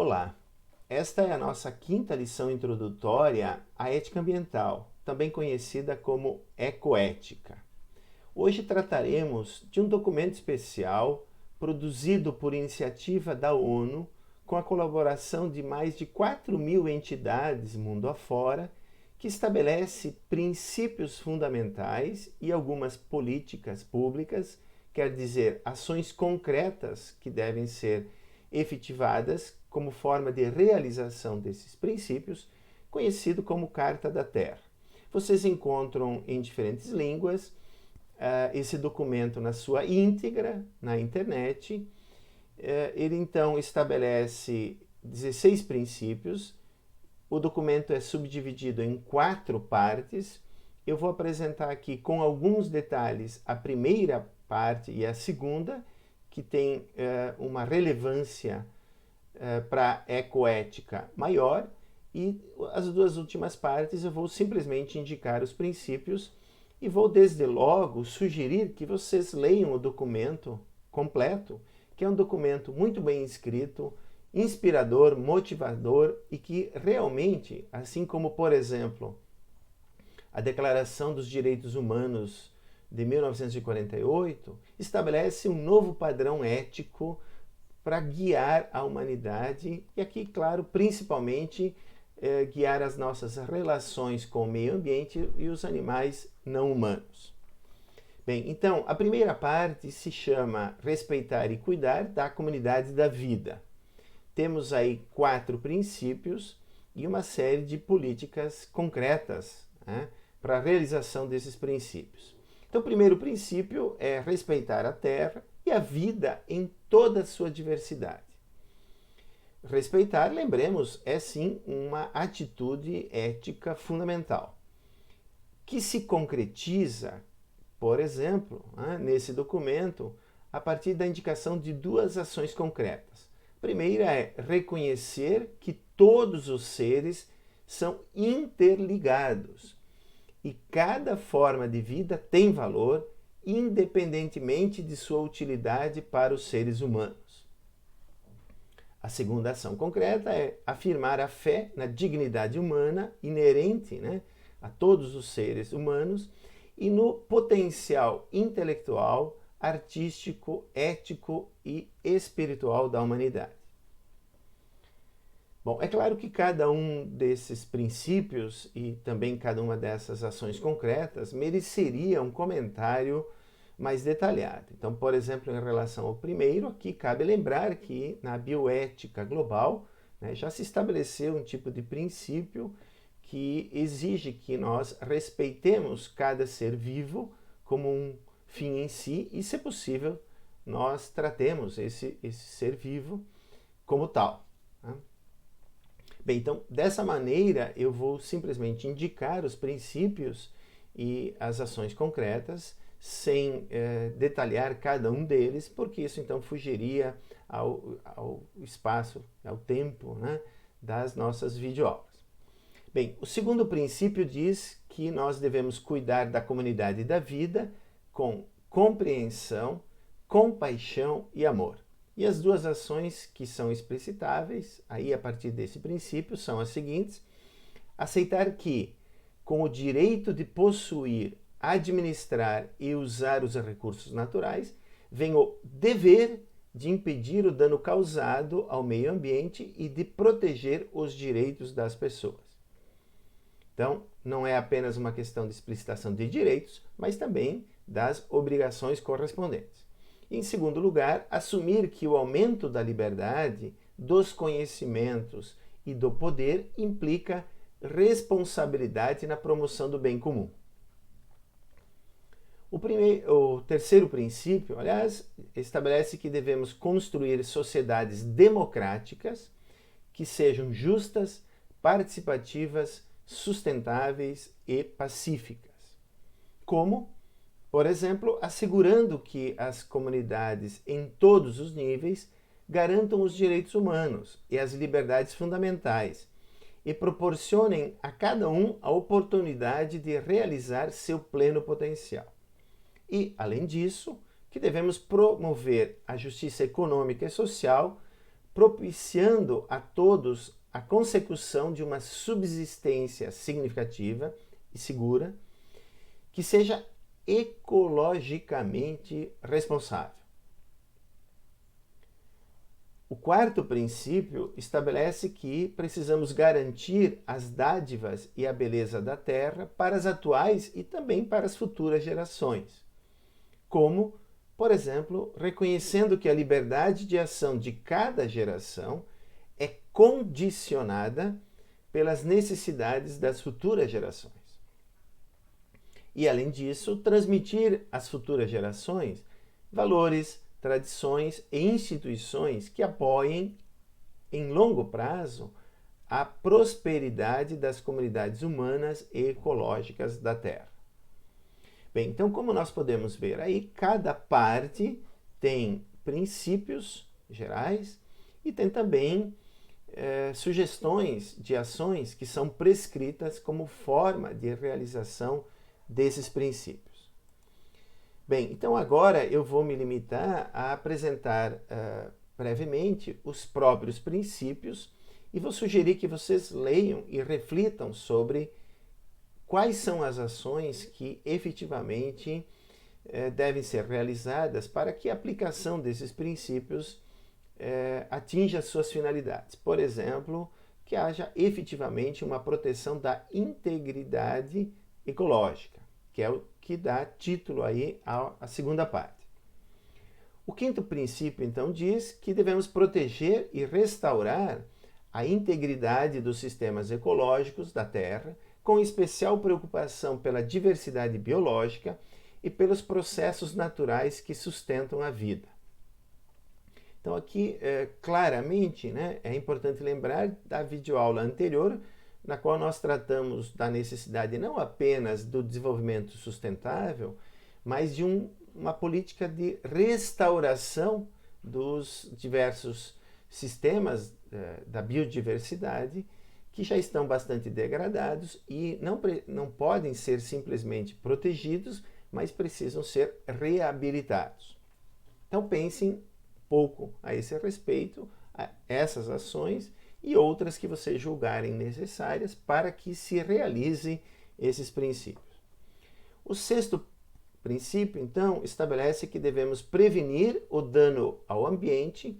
Olá, esta é a nossa quinta lição introdutória à ética ambiental, também conhecida como ecoética. Hoje trataremos de um documento especial produzido por iniciativa da ONU com a colaboração de mais de 4.000 entidades mundo afora, que estabelece princípios fundamentais e algumas políticas públicas, quer dizer, ações concretas que devem ser efetivadas como forma de realização desses princípios, conhecido como Carta da Terra. Vocês encontram em diferentes línguas esse documento na sua íntegra na internet. Ele então estabelece 16 princípios. O documento é subdividido em 4 partes. Eu vou apresentar aqui com alguns detalhes a primeira parte e a segunda, que tem uma relevância para a ecoética maior, e as duas últimas partes eu vou simplesmente indicar os princípios e vou desde logo sugerir que vocês leiam o documento completo, que é um documento muito bem escrito, inspirador, motivador e que realmente, assim como, por exemplo, a Declaração dos Direitos Humanos de 1948, estabelece um novo padrão ético para guiar a humanidade e aqui, claro, principalmente guiar as nossas relações com o meio ambiente e os animais não humanos. Bem, então, a primeira parte se chama Respeitar e Cuidar da Comunidade da Vida. Temos aí 4 princípios e uma série de políticas concretas, né, para a realização desses princípios. Então, o primeiro princípio é respeitar a terra e a vida em toda a sua diversidade. Respeitar, lembremos, é sim uma atitude ética fundamental, que se concretiza, por exemplo, nesse documento, a partir da indicação de 2 ações concretas. A primeira é reconhecer que todos os seres são interligados e cada forma de vida tem valor, independentemente de sua utilidade para os seres humanos. A segunda ação concreta é afirmar a fé na dignidade humana inerente, né, a todos os seres humanos e no potencial intelectual, artístico, ético e espiritual da humanidade. Bom, é claro que cada um desses princípios e também cada uma dessas ações concretas mereceria um comentário mais detalhado. Então, por exemplo, em relação ao primeiro, aqui cabe lembrar que na bioética global, né, já se estabeleceu um tipo de princípio que exige que nós respeitemos cada ser vivo como um fim em si e, se possível, nós tratemos esse ser vivo como tal, né? Bem, então, dessa maneira, eu vou simplesmente indicar os princípios e as ações concretas, sem detalhar cada um deles, porque isso então fugiria ao espaço, ao tempo, né, das nossas videoaulas. Bem, o segundo princípio diz que nós devemos cuidar da comunidade da vida com compreensão, compaixão e amor. E as 2 ações que são explicitáveis, aí a partir desse princípio, são as seguintes: aceitar que, com o direito de possuir, administrar e usar os recursos naturais, vem o dever de impedir o dano causado ao meio ambiente e de proteger os direitos das pessoas. Então, não é apenas uma questão de explicitação de direitos, mas também das obrigações correspondentes. Em segundo lugar, assumir que o aumento da liberdade, dos conhecimentos e do poder implica responsabilidade na promoção do bem comum. O terceiro princípio, aliás, estabelece que devemos construir sociedades democráticas que sejam justas, participativas, sustentáveis e pacíficas. Como, por exemplo, assegurando que as comunidades em todos os níveis garantam os direitos humanos e as liberdades fundamentais e proporcionem a cada um a oportunidade de realizar seu pleno potencial. E, além disso, que devemos promover a justiça econômica e social, propiciando a todos a consecução de uma subsistência significativa e segura que seja ecologicamente responsável. O quarto princípio estabelece que precisamos garantir as dádivas e a beleza da terra para as atuais e também para as futuras gerações, como, por exemplo, reconhecendo que a liberdade de ação de cada geração é condicionada pelas necessidades das futuras gerações. E, além disso, transmitir às futuras gerações valores, tradições e instituições que apoiem, em longo prazo, a prosperidade das comunidades humanas e ecológicas da Terra. Bem, então, como nós podemos ver aí, cada parte tem princípios gerais e tem também sugestões de ações que são prescritas como forma de realização desses princípios. Bem, então agora eu vou me limitar a apresentar brevemente os próprios princípios e vou sugerir que vocês leiam e reflitam sobre quais são as ações que efetivamente devem ser realizadas para que a aplicação desses princípios atinja as suas finalidades. Por exemplo, que haja efetivamente uma proteção da integridade ecológica, que é o que dá título aí à segunda parte. O quinto princípio, então, diz que devemos proteger e restaurar a integridade dos sistemas ecológicos da Terra, com especial preocupação pela diversidade biológica e pelos processos naturais que sustentam a vida. Então, aqui, claramente, né, é importante lembrar da videoaula anterior, na qual nós tratamos da necessidade não apenas do desenvolvimento sustentável, mas de uma política de restauração dos diversos sistemas da biodiversidade que já estão bastante degradados e não podem ser simplesmente protegidos, mas precisam ser reabilitados. Então pensem um pouco a esse respeito, a essas ações e outras que vocês julgarem necessárias para que se realizem esses princípios. O sexto princípio, então, estabelece que devemos prevenir o dano ao ambiente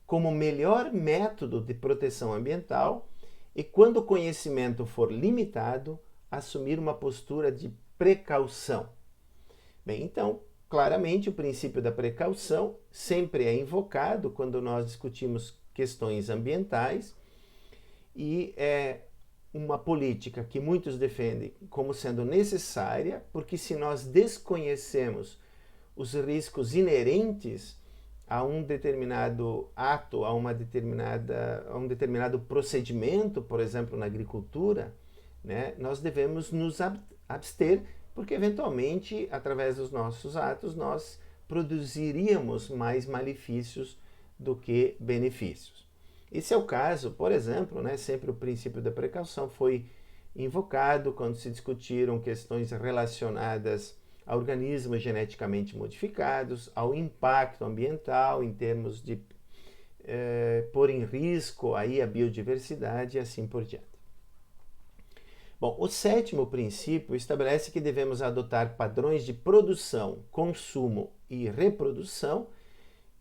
como melhor método de proteção ambiental e, quando o conhecimento for limitado, assumir uma postura de precaução. Bem, então, claramente o princípio da precaução sempre é invocado quando nós discutimos questões ambientais e é uma política que muitos defendem como sendo necessária, porque se nós desconhecemos os riscos inerentes a um determinado ato, a um determinado procedimento, por exemplo, na agricultura, né, nós devemos nos abster, porque eventualmente, através dos nossos atos, nós produziríamos mais malefícios do que benefícios. Esse é o caso, por exemplo, né, sempre o princípio da precaução foi invocado quando se discutiram questões relacionadas a organismos geneticamente modificados, ao impacto ambiental em termos de pôr em risco aí a biodiversidade e assim por diante. Bom, o sétimo princípio estabelece que devemos adotar padrões de produção, consumo e reprodução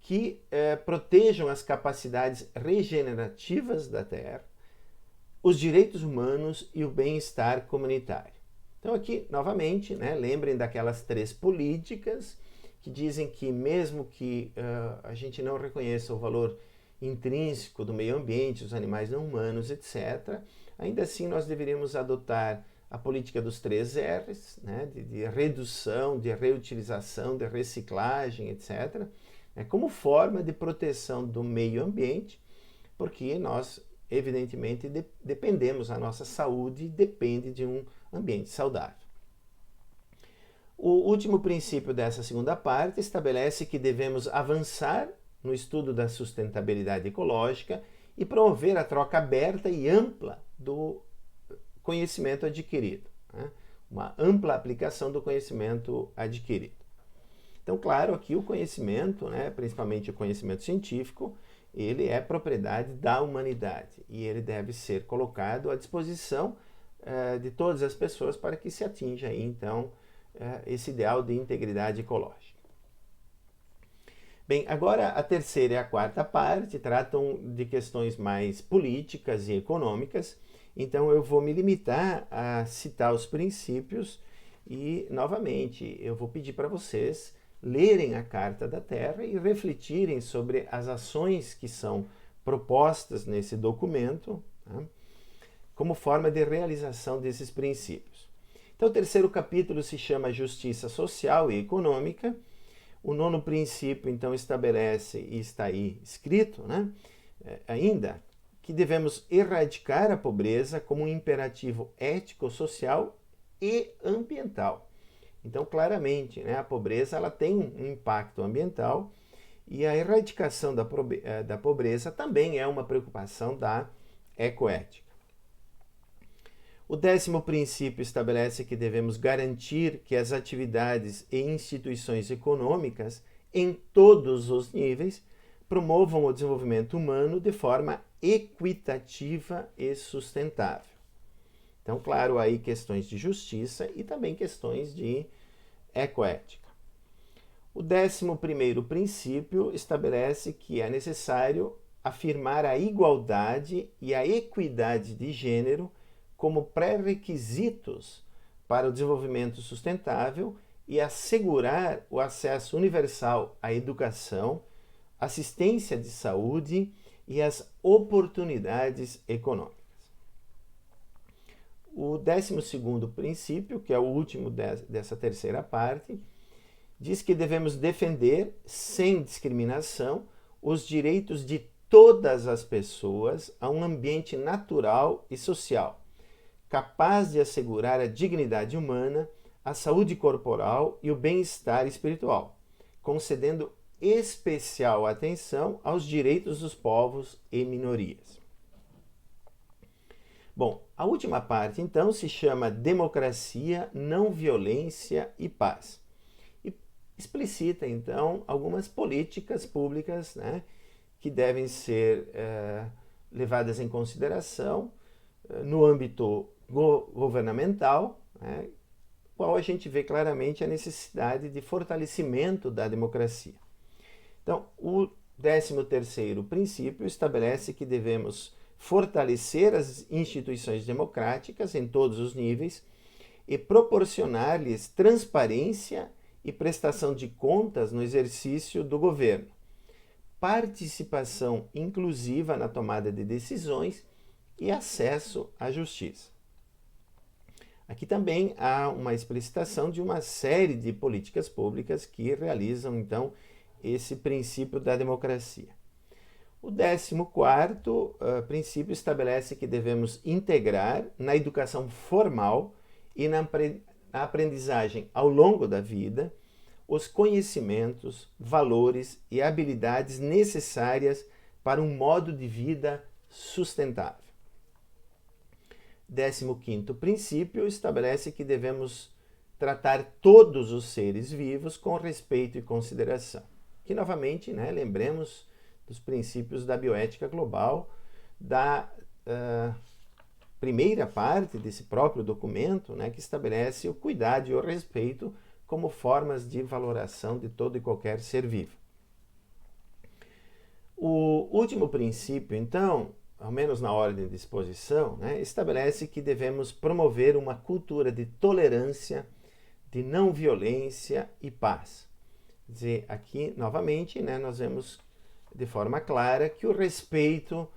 que protejam as capacidades regenerativas da Terra, os direitos humanos e o bem-estar comunitário. Então aqui, novamente, né, lembrem daquelas 3 políticas que dizem que mesmo que a gente não reconheça o valor intrínseco do meio ambiente, os animais não humanos, etc., ainda assim nós deveríamos adotar a política dos 3 R's, né, de redução, de reutilização, de reciclagem, etc., como forma de proteção do meio ambiente, porque nós, evidentemente, dependemos, a nossa saúde depende de um ambiente saudável. O último princípio dessa segunda parte estabelece que devemos avançar no estudo da sustentabilidade ecológica e promover a troca aberta e ampla do conhecimento adquirido, né? Uma ampla aplicação do conhecimento adquirido. Então, claro, aqui o conhecimento, né, principalmente o conhecimento científico, ele é propriedade da humanidade e ele deve ser colocado à disposição de todas as pessoas para que se atinja aí, então, esse ideal de integridade ecológica. Bem, agora a terceira e a quarta parte tratam de questões mais políticas e econômicas, então eu vou me limitar a citar os princípios e, novamente, eu vou pedir para vocês lerem a Carta da Terra e refletirem sobre as ações que são propostas nesse documento, né, como forma de realização desses princípios. Então, o terceiro capítulo se chama Justiça Social e Econômica. O nono princípio, então, estabelece, e está aí escrito, né, ainda, que devemos erradicar a pobreza como um imperativo ético, social e ambiental. Então, claramente, né, a pobreza ela tem um impacto ambiental e a erradicação da pobreza também é uma preocupação da ecoética. O 10º princípio estabelece que devemos garantir que as atividades e instituições econômicas, em todos os níveis, promovam o desenvolvimento humano de forma equitativa e sustentável. Então, claro, aí questões de justiça e também questões de ecoética. O 11º princípio estabelece que é necessário afirmar a igualdade e a equidade de gênero como pré-requisitos para o desenvolvimento sustentável e assegurar o acesso universal à educação, assistência de saúde e as oportunidades econômicas. O 12º princípio, que é o último dessa terceira parte, diz que devemos defender, sem discriminação, os direitos de todas as pessoas a um ambiente natural e social, capaz de assegurar a dignidade humana, a saúde corporal e o bem-estar espiritual, concedendo especial atenção aos direitos dos povos e minorias. Bom, a última parte, então, se chama Democracia, Não Violência e Paz. E explicita, então, algumas políticas públicas, né, que devem ser levadas em consideração no âmbito governamental, né, qual a gente vê claramente a necessidade de fortalecimento da democracia. Então, o 13º princípio estabelece que devemos fortalecer as instituições democráticas em todos os níveis e proporcionar-lhes transparência e prestação de contas no exercício do governo, participação inclusiva na tomada de decisões e acesso à justiça. Aqui também há uma explicitação de uma série de políticas públicas que realizam, então, esse princípio da democracia. O 14º princípio estabelece que devemos integrar na educação formal e na aprendizagem ao longo da vida os conhecimentos, valores e habilidades necessárias para um modo de vida sustentável. 15º princípio estabelece que devemos tratar todos os seres vivos com respeito e consideração. Que, novamente, né, lembremos dos princípios da bioética global, da primeira parte desse próprio documento, né, que estabelece o cuidado e o respeito como formas de valoração de todo e qualquer ser vivo. O último princípio, então, ao menos na ordem de exposição, né, estabelece que devemos promover uma cultura de tolerância, de não violência e paz. Quer dizer, aqui, novamente, né, nós vemos de forma clara que o respeito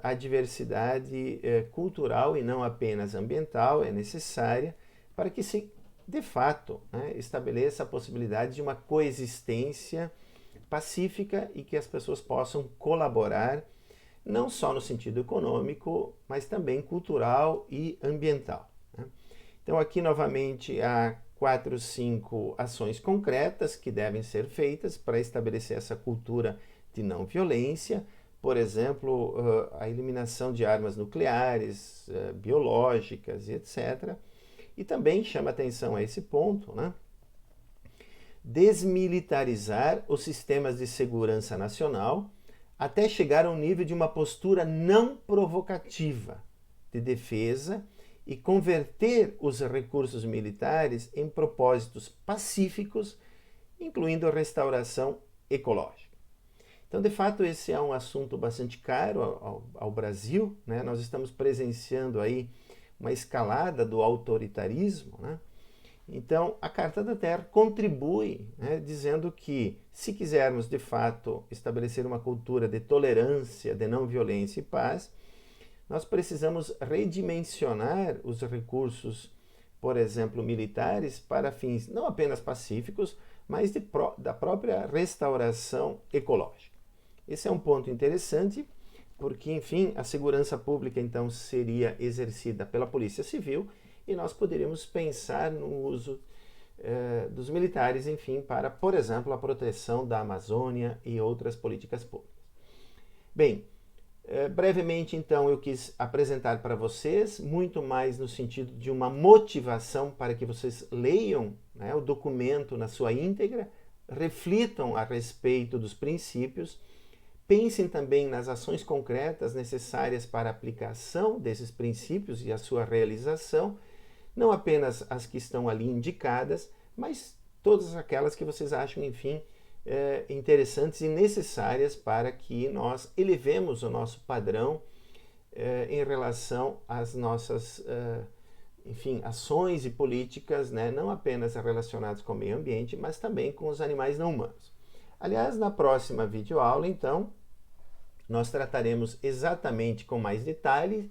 à diversidade cultural e não apenas ambiental é necessária para que se, de fato, né, estabeleça a possibilidade de uma coexistência pacífica e que as pessoas possam colaborar não só no sentido econômico, mas também cultural e ambiental, né? Então, aqui, novamente, há 4, 5 ações concretas que devem ser feitas para estabelecer essa cultura de não violência, por exemplo, a eliminação de armas nucleares, biológicas e etc. E também chama atenção a esse ponto, né? Desmilitarizar os sistemas de segurança nacional, até chegar ao nível de uma postura não provocativa de defesa e converter os recursos militares em propósitos pacíficos, incluindo a restauração ecológica. Então, de fato, esse é um assunto bastante caro ao Brasil, né? Nós estamos presenciando aí uma escalada do autoritarismo, né? Então, a Carta da Terra contribui, né, dizendo que, se quisermos de fato estabelecer uma cultura de tolerância, de não violência e paz, nós precisamos redimensionar os recursos, por exemplo, militares, para fins não apenas pacíficos, mas da própria restauração ecológica. Esse é um ponto interessante, porque, enfim, a segurança pública, então, seria exercida pela Polícia Civil, e nós poderíamos pensar no uso dos militares, enfim, para, por exemplo, a proteção da Amazônia e outras políticas públicas. Bem, brevemente, então, eu quis apresentar para vocês, muito mais no sentido de uma motivação para que vocês leiam, né, o documento na sua íntegra, reflitam a respeito dos princípios, pensem também nas ações concretas necessárias para a aplicação desses princípios e a sua realização, não apenas as que estão ali indicadas, mas todas aquelas que vocês acham, enfim, interessantes e necessárias para que nós elevemos o nosso padrão em relação às nossas, enfim, ações e políticas, né, não apenas relacionadas com o meio ambiente, mas também com os animais não humanos. Aliás, na próxima videoaula, então, nós trataremos exatamente com mais detalhes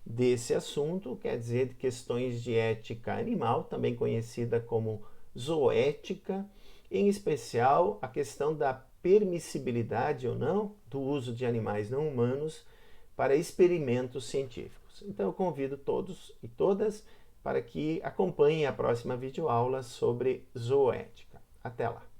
desse assunto, quer dizer, de questões de ética animal, também conhecida como zoética, em especial a questão da permissibilidade ou não do uso de animais não humanos para experimentos científicos. Então eu convido todos e todas para que acompanhem a próxima videoaula sobre zoética. Até lá!